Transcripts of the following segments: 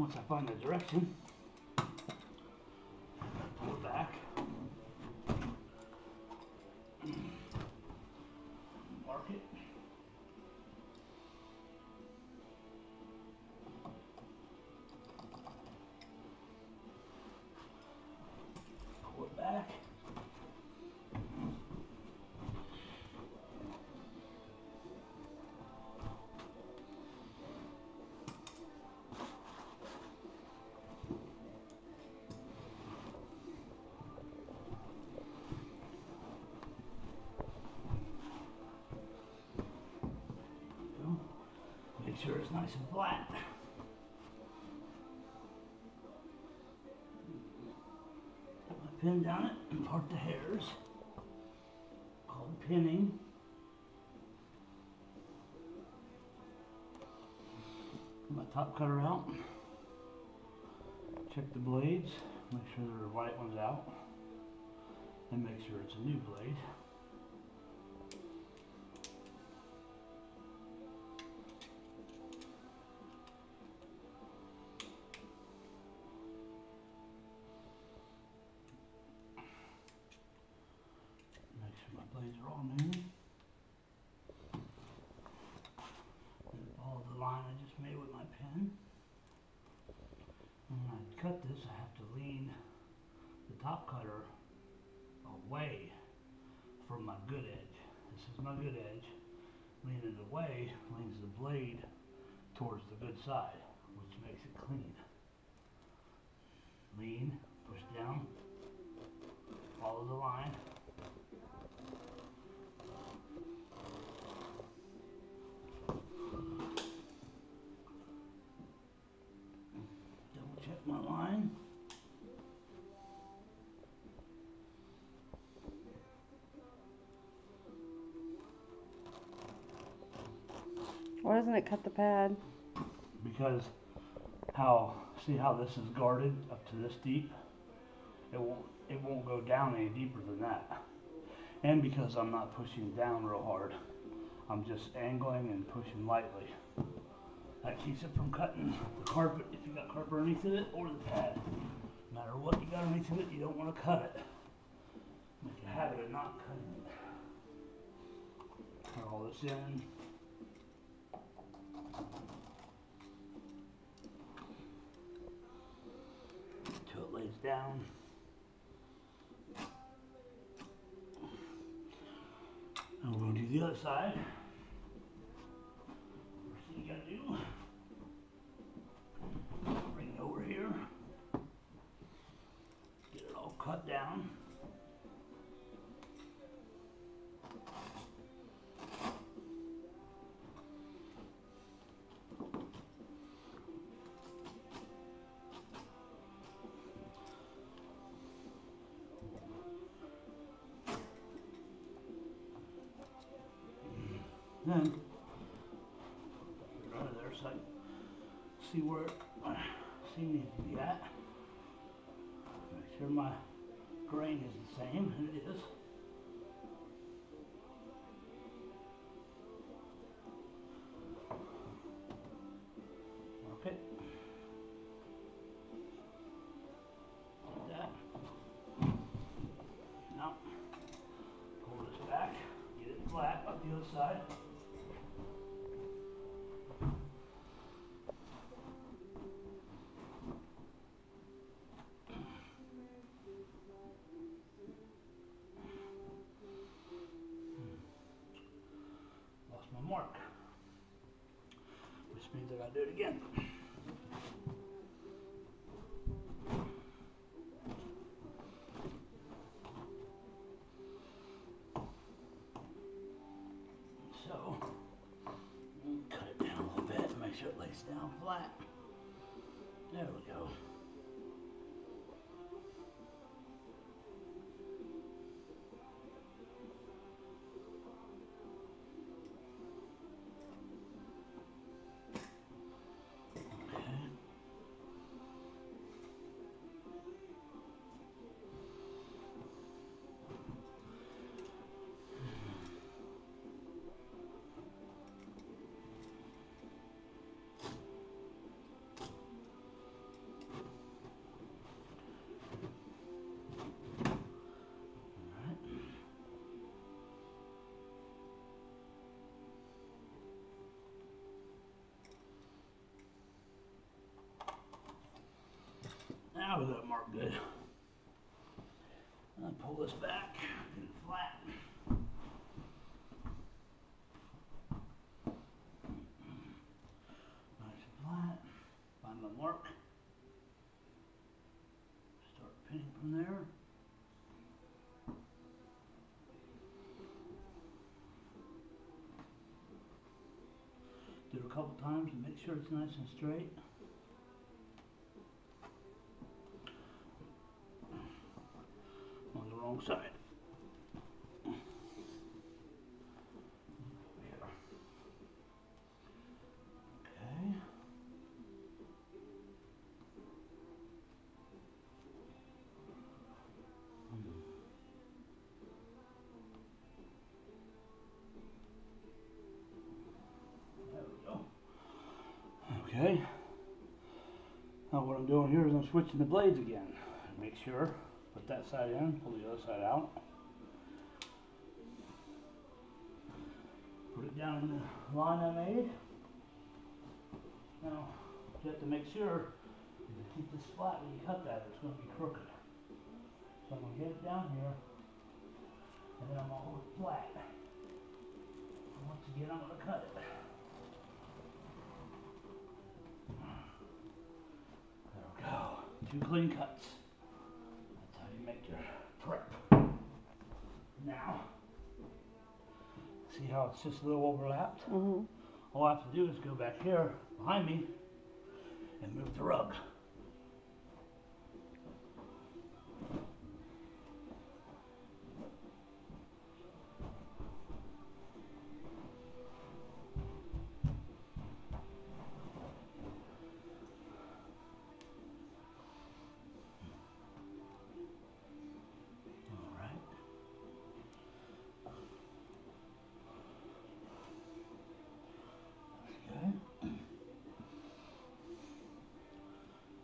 Once I find the direction, pull it back, mark it, pull it back, make sure it's nice and flat. Put my pin down it and part the hairs, called pinning. Put my top cutter out, check the blades, make sure the right one's out, and make sure it's a new blade. Blades are all new. And follow the line I just made with my pen. And when I cut this, I have to lean the top cutter away from my good edge. This is my good edge. Lean it away leans the blade towards the good side, which makes it clean. Lean, push down, follow the line. My line. Why doesn't it cut the pad? Because see how this is guarded up to this deep? It won't go down any deeper than that. And because I'm not pushing down real hard, I'm just angling and pushing lightly. That keeps it from cutting the carpet if you got carpet underneath of it, or the pad. No matter what you got underneath of it, you don't want to cut it. Make a habit of not cutting it. Put all this in. Until it lays down. And we're going to do the other side. First thing you got to do, bring it over here, get it all cut down. Then, put it under there so I can see where C needs to be at. Make sure my grain is the same, and it is. Mark it. Like that. Now, pull this back, get it flat up the other side. My mark, which means I gotta do it again. So, cut it down a little bit to make sure it lays down flat. There we go. we got it marked good. I'll pull this back, get it flat. Nice and flat. Find my mark. Start pinning from there. Do it a couple times and make sure it's nice and straight. On the wrong side. Okay. There we go. Okay. Now what I'm doing here is I'm switching the blades again. Make sure. Put that side in, pull the other side out. Put it down in the line I made. Now, you have to make sure to keep this flat when you cut that, it's going to be crooked. So I'm going to get it down here, and then I'm going to hold it flat. And once again, I'm going to cut it. There we go. 2 clean cuts. Make your prep. Now, see how it's just a little overlapped? Mm-hmm. All I have to do is go back here behind me and move the rug.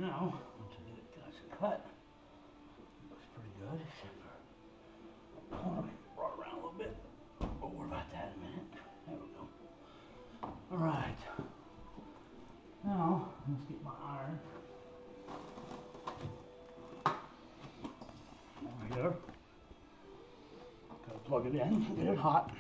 Now, once I get it nice and cut, it looks pretty good, except for the corner can be brought around a little bit. We'll worry about that in a minute. There we go. Alright. Now, let's get my iron over here. Gotta plug it in, get it hot.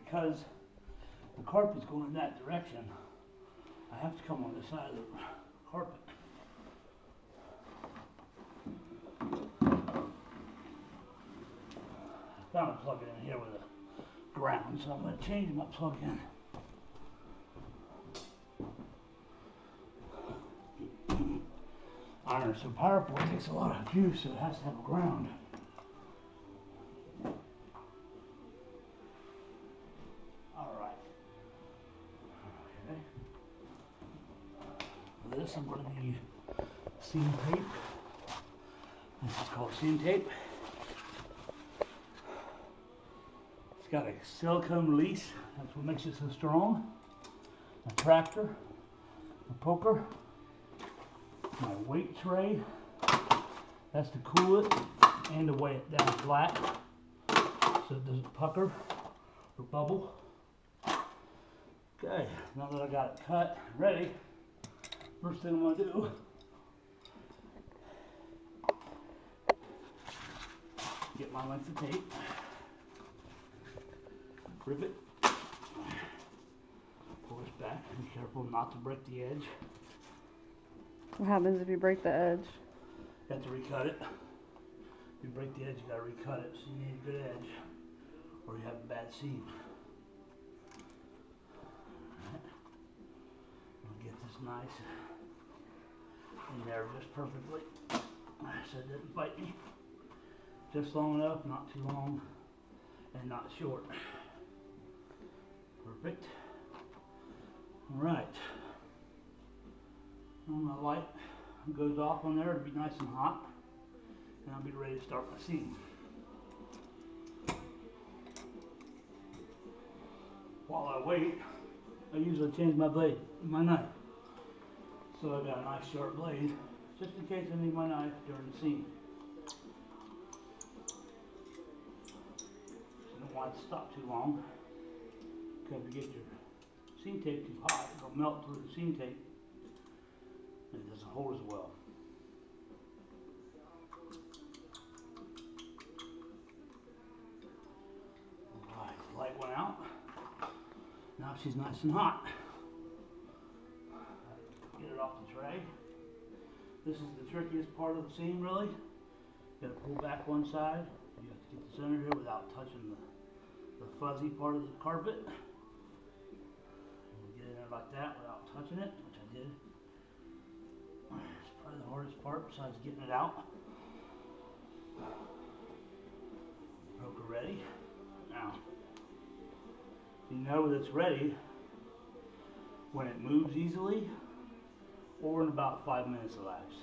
Because the carpet's going in that direction, I have to come on the side of the carpet. I found a plug in here with a ground, so I'm going to change my plug in. Iron is so powerful, it takes a lot of juice, so it has to have a ground. This I'm going to need seam tape. This is called seam tape. It's got a silicone release. That's what makes it so strong. A tractor, a poker, my weight tray. That's to cool it and to weigh it down flat so it doesn't pucker or bubble. Okay, now that I got it cut, ready. First thing I'm going to do, get my length of tape, rip it, pull this back, be careful not to break the edge. What happens if you break the edge? You have to recut it. If you break the edge, you got to recut it, so you need a good edge, or you have a bad seam. Alright. I'll get this nice in there just perfectly, so it doesn't bite me. Just long enough, not too long, and not short. Perfect. Alright. My light goes off on there to be nice and hot. and I'll be ready to start my seam. While I wait, I usually change my blade, my knife. So I've got a nice sharp blade, just in case I need my knife during the seam. So you don't want it to stop too long, because if you get your seam tape too hot, it'll melt through the seam tape, and it doesn't hold as well. Alright, the light went out. Now she's nice and hot. Get it off the tray. This is the trickiest part of the seam, really. You got to pull back one side. You have to get the center here without touching the fuzzy part of the carpet. And get in there like that without touching it, which I did. It's probably the hardest part besides getting it out. Poker ready. Now, you know that it's ready when it moves easily or in about 5 minutes elapsed.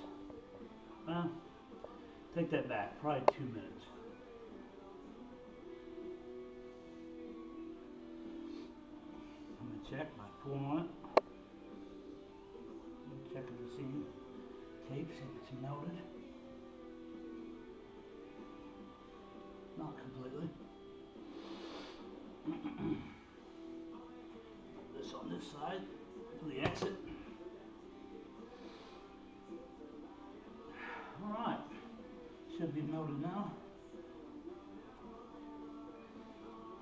Well, take that back, probably 2 minutes. I'm going to check by pulling on it. I'm checking the seam tape, see if it's melted. Not completely. This on this side for the exit. Alright, should be melted now.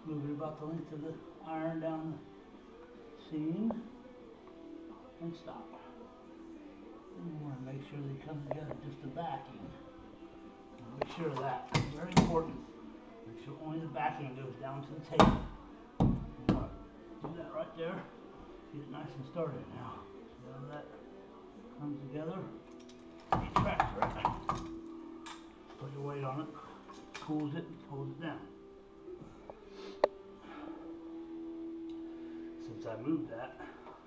Move it about the length of the iron down the seam and stop. And you want to make sure they come together just the backing. Make sure of that. It's very important. Make sure only the backing goes down to the tape. Do that right there. Get it nice and started now. See how that comes together? Retractor it. Put your weight on it. Cools it and pulls it down. Since I moved that,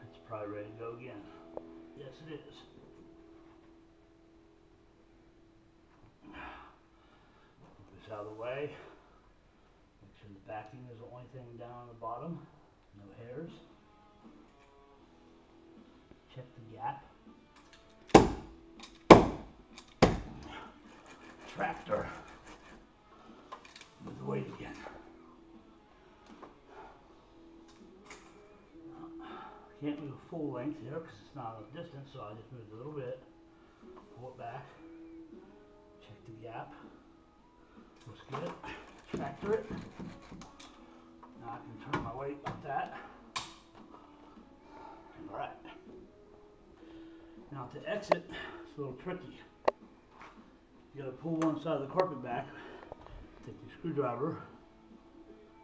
it's probably ready to go again. Yes, it is. Put this out of the way. Make sure the backing is the only thing down on the bottom. No hairs. Check the gap. Tractor. Move the weight again. Can't move full length here because it's not enough distance, so I just moved a little bit. Pull it back. Check the gap. Looks good. Tractor it. Now I can turn my weight like that. Alright. Now to exit, it's a little tricky. You gotta pull one side of the carpet back, take your screwdriver,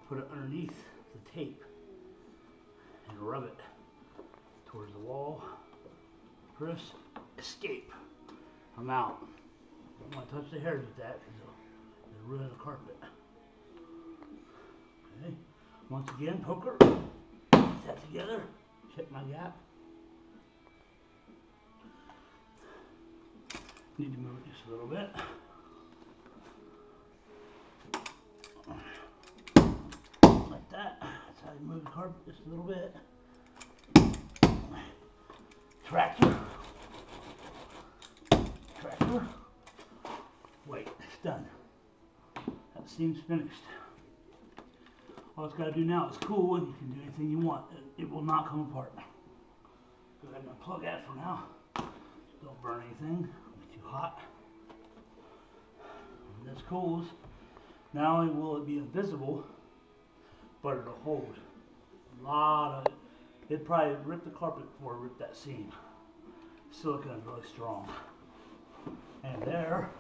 put it underneath the tape, and rub it towards the wall. Press escape. I'm out. Don't want to touch the hairs with that because it'll ruin the carpet. Okay. Once again, poker. Put that together. Check my gap. Need to move it just a little bit. Like that. That's how you move the carpet just a little bit. Tractor. Tractor. Wait, it's done. That seam's finished. All it's got to do now is cool, and you can do anything you want. It will not come apart. Go ahead and unplug that for now. Don't burn anything. Too hot. When this cools, not only will it be invisible, but it'll hold a lot of it. It'd probably rip the carpet before it ripped that seam. Silicone is really strong. And there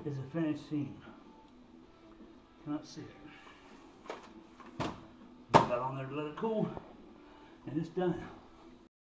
is a finished seam. Cannot see it. Put that on there to let it cool, and it's done.